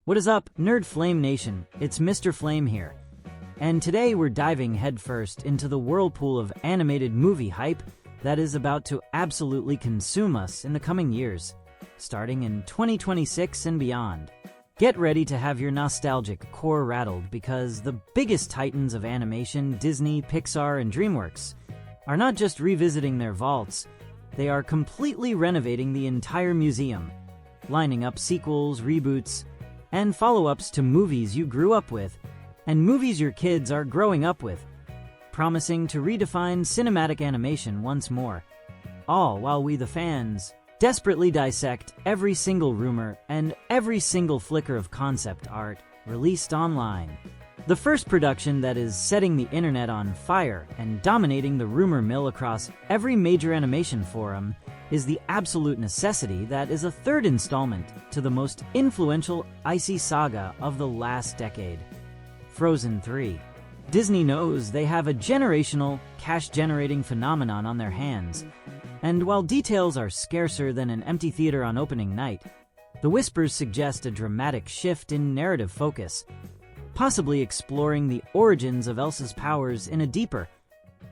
What is up, Nerd Flame Nation? It's Mr. Flame here. And today we're diving headfirst into the whirlpool of animated movie hype that is about to absolutely consume us in the coming years, starting in 2026 and beyond. Get ready to have your nostalgic core rattled because the biggest titans of animation, Disney, Pixar, and DreamWorks, are not just revisiting their vaults, they are completely renovating the entire museum, lining up sequels, reboots, and follow-ups to movies you grew up with, and movies your kids are growing up with, promising to redefine cinematic animation once more, all while we the fans desperately dissect every single rumor and every single flicker of concept art released online. The first production that is setting the internet on fire and dominating the rumor mill across every major animation forum is the absolute necessity that is a third installment to the most influential icy saga of the last decade, Frozen 3. Disney knows they have a generational, cash-generating phenomenon on their hands, and while details are scarcer than an empty theater on opening night, the whispers suggest a dramatic shift in narrative focus, possibly exploring the origins of Elsa's powers in a deeper,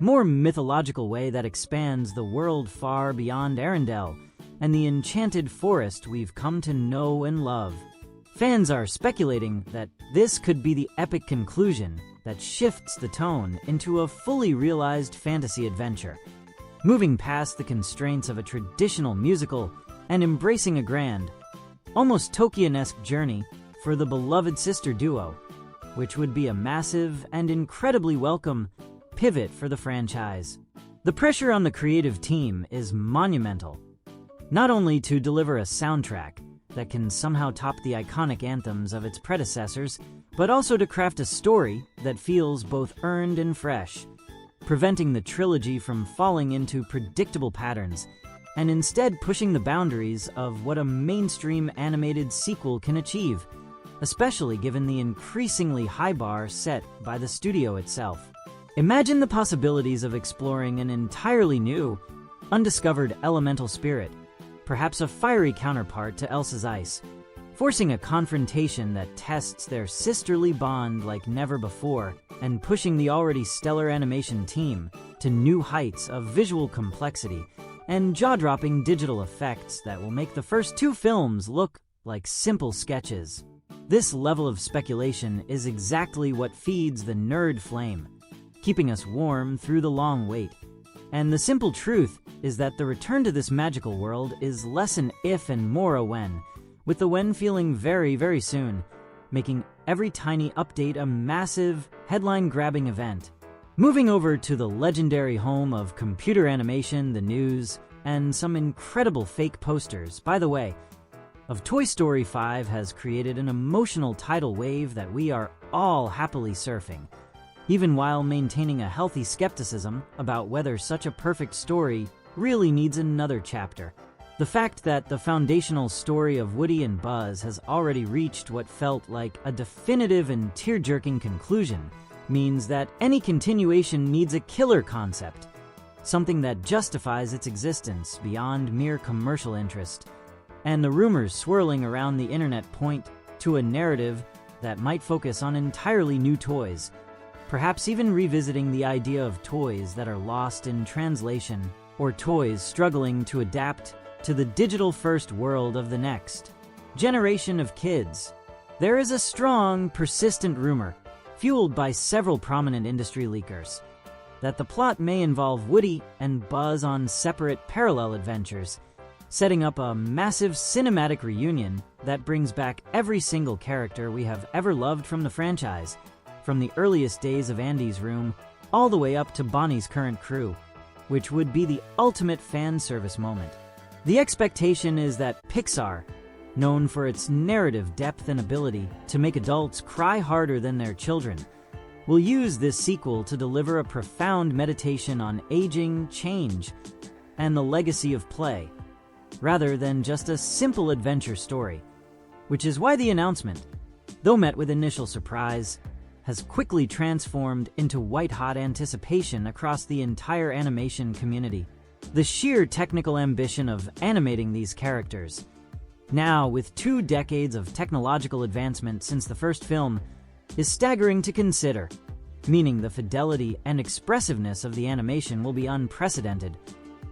more mythological way that expands the world far beyond Arendelle and the enchanted forest we've come to know and love. Fans are speculating that this could be the epic conclusion that shifts the tone into a fully realized fantasy adventure, moving past the constraints of a traditional musical and embracing a grand, almost Tolkien-esque journey for the beloved sister duo, which would be a massive and incredibly welcome pivot for the franchise. The pressure on the creative team is monumental, not only to deliver a soundtrack that can somehow top the iconic anthems of its predecessors, but also to craft a story that feels both earned and fresh, preventing the trilogy from falling into predictable patterns, and instead pushing the boundaries of what a mainstream animated sequel can achieve, especially given the increasingly high bar set by the studio itself. Imagine the possibilities of exploring an entirely new, undiscovered elemental spirit, perhaps a fiery counterpart to Elsa's ice, forcing a confrontation that tests their sisterly bond like never before, and pushing the already stellar animation team to new heights of visual complexity and jaw-dropping digital effects that will make the first two films look like simple sketches. This level of speculation is exactly what feeds the nerd flame, keeping us warm through the long wait. And the simple truth is that the return to this magical world is less an if and more a when, with the when feeling very, very soon, making every tiny update a massive, headline-grabbing event. Moving over to the legendary home of computer animation, the news, and some incredible fake posters, by the way, of Toy Story 5 has created an emotional tidal wave that we are all happily surfing, even while maintaining a healthy skepticism about whether such a perfect story really needs another chapter. The fact that the foundational story of Woody and Buzz has already reached what felt like a definitive and tear-jerking conclusion means that any continuation needs a killer concept, something that justifies its existence beyond mere commercial interest. And the rumors swirling around the internet point to a narrative that might focus on entirely new toys, perhaps even revisiting the idea of toys that are lost in translation or toys struggling to adapt to the digital-first world of the next generation of kids. There is a strong, persistent rumor, fueled by several prominent industry leakers, that the plot may involve Woody and Buzz on separate parallel adventures, setting up a massive cinematic reunion that brings back every single character we have ever loved from the franchise, from the earliest days of Andy's room all the way up to Bonnie's current crew, which would be the ultimate fan service moment. The expectation is that Pixar, known for its narrative depth and ability to make adults cry harder than their children, will use this sequel to deliver a profound meditation on aging, change, and the legacy of play, rather than just a simple adventure story, which is why the announcement, though met with initial surprise, has quickly transformed into white-hot anticipation across the entire animation community. The sheer technical ambition of animating these characters, Now, with 2 decades of technological advancement since the first film, is staggering to consider, meaning the fidelity and expressiveness of the animation will be unprecedented,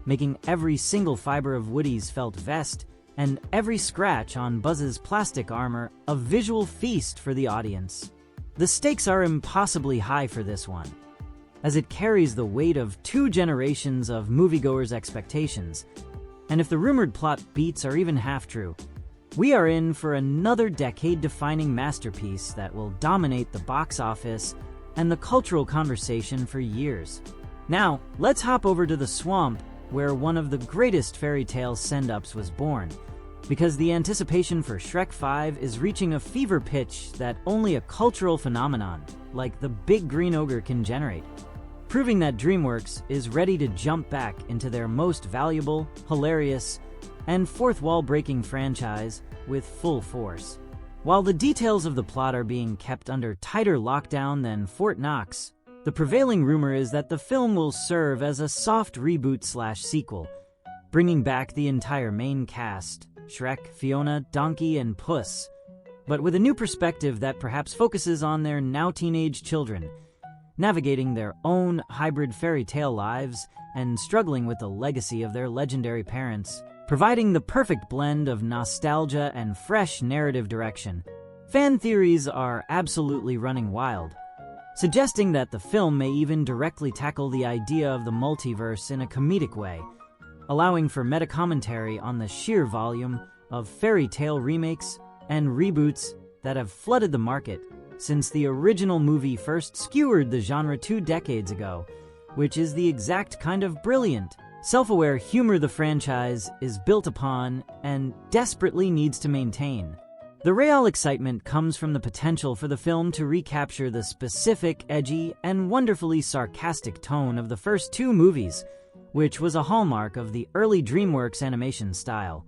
making every single fiber of Woody's felt vest and every scratch on Buzz's plastic armor a visual feast for the audience. The stakes are impossibly high for this one, as it carries the weight of 2 generations of moviegoers' expectations. And if the rumored plot beats are even half true, we are in for another decade-defining masterpiece that will dominate the box office and the cultural conversation for years. Now, let's hop over to the swamp where one of the greatest fairy tale send-ups was born, because the anticipation for Shrek 5 is reaching a fever pitch that only a cultural phenomenon like the Big Green Ogre can generate, proving that DreamWorks is ready to jump back into their most valuable, hilarious, and fourth-wall-breaking franchise with full force. While the details of the plot are being kept under tighter lockdown than Fort Knox, the prevailing rumor is that the film will serve as a soft reboot/sequel, bringing back the entire main cast, Shrek, Fiona, Donkey, and Puss, but with a new perspective that perhaps focuses on their now-teenage children, navigating their own hybrid fairy tale lives and struggling with the legacy of their legendary parents, providing the perfect blend of nostalgia and fresh narrative direction. Fan theories are absolutely running wild, suggesting that the film may even directly tackle the idea of the multiverse in a comedic way, allowing for meta-commentary on the sheer volume of fairy tale remakes and reboots that have flooded the market since the original movie first skewered the genre 2 decades ago, which is the exact kind of brilliant, self-aware humor the franchise is built upon and desperately needs to maintain. The real excitement comes from the potential for the film to recapture the specific, edgy, and wonderfully sarcastic tone of the first 2 movies, which was a hallmark of the early DreamWorks animation style,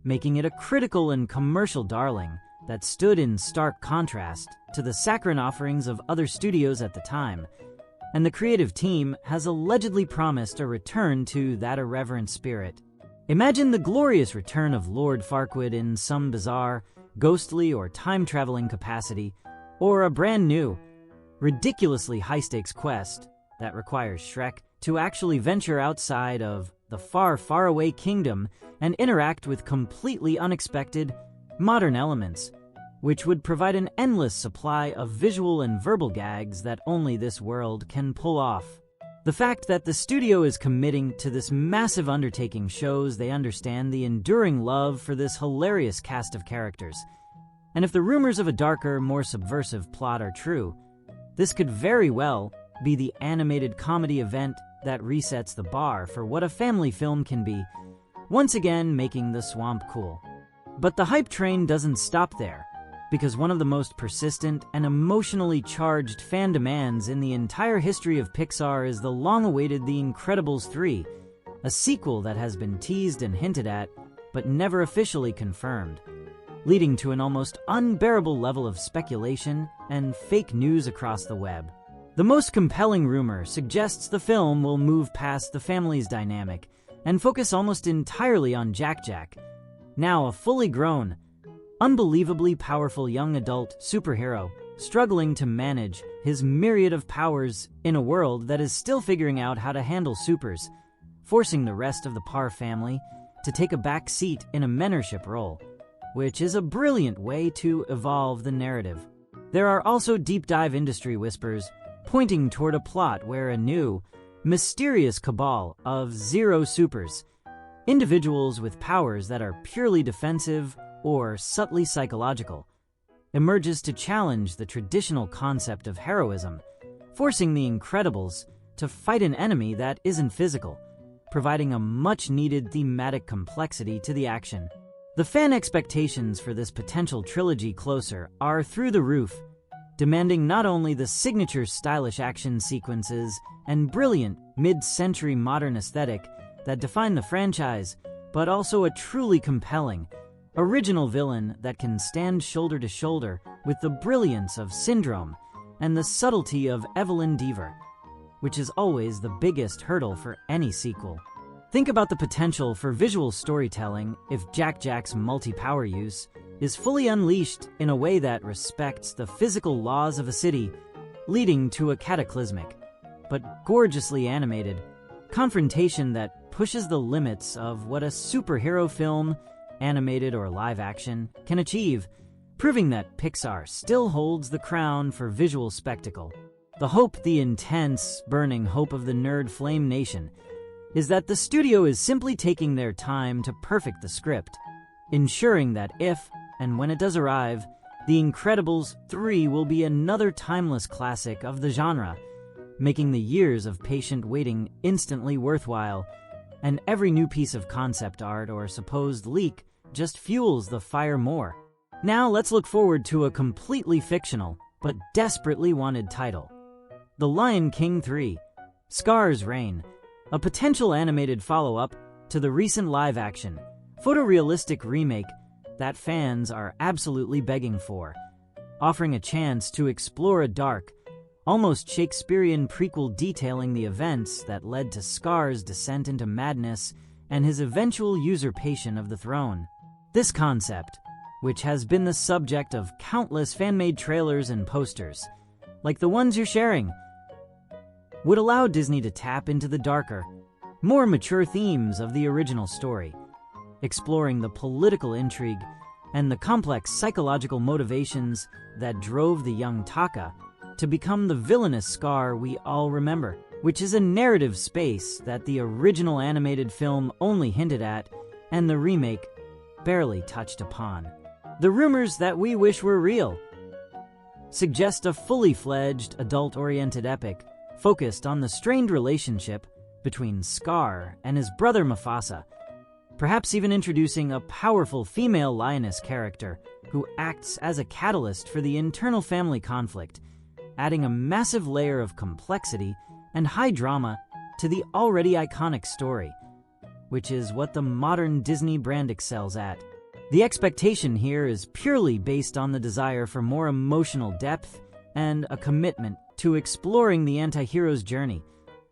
making it a critical and commercial darling that stood in stark contrast to the saccharine offerings of other studios at the time. And the creative team has allegedly promised a return to that irreverent spirit. Imagine the glorious return of Lord Farquaad in some bizarre, ghostly or time-traveling capacity, or a brand new, ridiculously high-stakes quest that requires Shrek to actually venture outside of the far, far away kingdom and interact with completely unexpected, modern elements, which would provide an endless supply of visual and verbal gags that only this world can pull off. The fact that the studio is committing to this massive undertaking shows they understand the enduring love for this hilarious cast of characters. And if the rumors of a darker, more subversive plot are true, this could very well be the animated comedy event that resets the bar for what a family film can be, once again making the swamp cool. But the hype train doesn't stop there, because one of the most persistent and emotionally charged fan demands in the entire history of Pixar is the long-awaited The Incredibles 3, a sequel that has been teased and hinted at, but never officially confirmed, leading to an almost unbearable level of speculation and fake news across the web. The most compelling rumor suggests the film will move past the family's dynamic and focus almost entirely on Jack, now a fully grown, unbelievably powerful young adult superhero struggling to manage his myriad of powers in a world that is still figuring out how to handle supers, forcing the rest of the Parr family to take a back seat in a mentorship role, which is a brilliant way to evolve the narrative. There are also deep-dive industry whispers pointing toward a plot where a new, mysterious cabal of Zero Supers, individuals with powers that are purely defensive or subtly psychological, emerges to challenge the traditional concept of heroism, forcing the Incredibles to fight an enemy that isn't physical, providing a much-needed thematic complexity to the action. The fan expectations for this potential trilogy closer are through the roof, demanding not only the signature stylish action sequences and brilliant mid-century modern aesthetic that define the franchise, but also a truly compelling, original villain that can stand shoulder to shoulder with the brilliance of Syndrome and the subtlety of Evelyn Deaver, which is always the biggest hurdle for any sequel. Think about the potential for visual storytelling if Jack's multi-power use is fully unleashed in a way that respects the physical laws of a city, leading to a cataclysmic, but gorgeously animated, confrontation that pushes the limits of what a superhero film, animated or live action, can achieve, proving that Pixar still holds the crown for visual spectacle. The intense, burning hope of the Nerd Flame Nation is that the studio is simply taking their time to perfect the script, ensuring that if and when it does arrive, The Incredibles 3 will be another timeless classic of the genre, making the years of patient waiting instantly worthwhile, and every new piece of concept art or supposed leak just fuels the fire more. Now let's look forward to a completely fictional, but desperately wanted title. The Lion King 3, Scar's Reign, a potential animated follow-up to the recent live-action, photorealistic remake that fans are absolutely begging for, offering a chance to explore a dark, almost Shakespearean prequel detailing the events that led to Scar's descent into madness and his eventual usurpation of the throne. This concept, which has been the subject of countless fan-made trailers and posters, like the ones you're sharing, would allow Disney to tap into the darker, more mature themes of the original story, exploring the political intrigue and the complex psychological motivations that drove the young Taka to become the villainous Scar we all remember, which is a narrative space that the original animated film only hinted at and the remake barely touched upon. The rumors that we wish were real suggest a fully fledged, adult-oriented epic focused on the strained relationship between Scar and his brother Mufasa, perhaps even introducing a powerful female lioness character who acts as a catalyst for the internal family conflict, adding a massive layer of complexity and high drama to the already iconic story, which is what the modern Disney brand excels at. The expectation here is purely based on the desire for more emotional depth and a commitment to exploring the anti-hero's journey,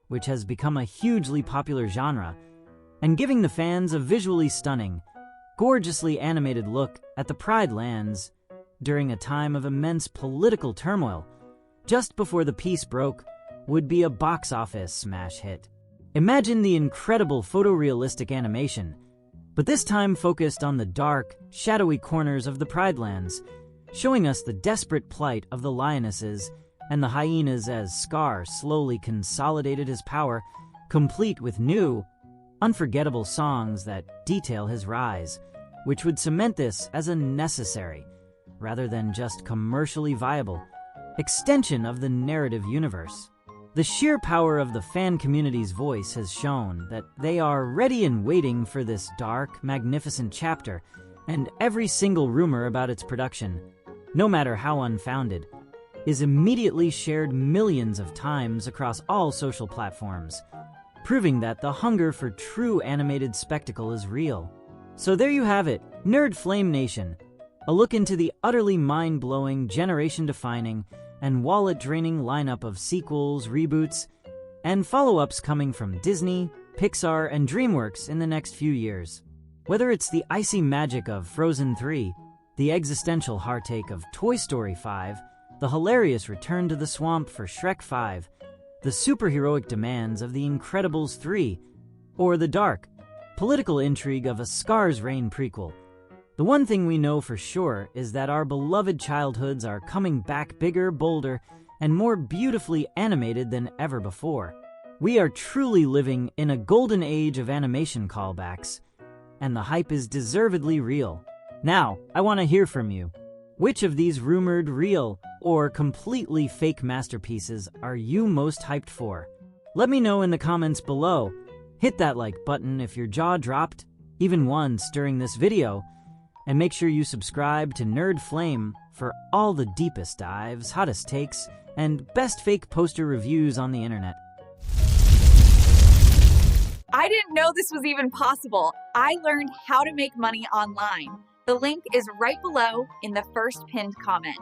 which has become a hugely popular genre, and giving the fans a visually stunning, gorgeously animated look at the Pride Lands during a time of immense political turmoil, just before the peace broke, would be a box office smash hit. Imagine the incredible photorealistic animation, but this time focused on the dark, shadowy corners of the Pride Lands, showing us the desperate plight of the lionesses and the hyenas as Scar slowly consolidated his power, complete with new, unforgettable songs that detail his rise, which would cement this as a necessary, rather than just commercially viable, extension of the narrative universe. The sheer power of the fan community's voice has shown that they are ready and waiting for this dark, magnificent chapter, and every single rumor about its production, no matter how unfounded, is immediately shared millions of times across all social platforms, proving that the hunger for true animated spectacle is real. So there you have it, Nerd Flame Nation, a look into the utterly mind-blowing, generation-defining, and wallet-draining lineup of sequels, reboots, and follow-ups coming from Disney, Pixar, and DreamWorks in the next few years. Whether it's the icy magic of Frozen 3, the existential heartache of Toy Story 5, the hilarious return to the swamp for Shrek 5, the superheroic demands of The Incredibles 3, or the dark, political intrigue of a Scar's Reign prequel, the one thing we know for sure is that our beloved childhoods are coming back bigger, bolder, and more beautifully animated than ever before. We are truly living in a golden age of animation callbacks, and the hype is deservedly real. Now, I want to hear from you. Which of these rumored real or completely fake masterpieces are you most hyped for? Let me know in the comments below. Hit that like button if your jaw dropped, even once during this video, and make sure you subscribe to Nerd Flame for all the deepest dives, hottest takes, and best fake poster reviews on the internet. I didn't know this was even possible. I learned how to make money online. The link is right below in the first pinned comment.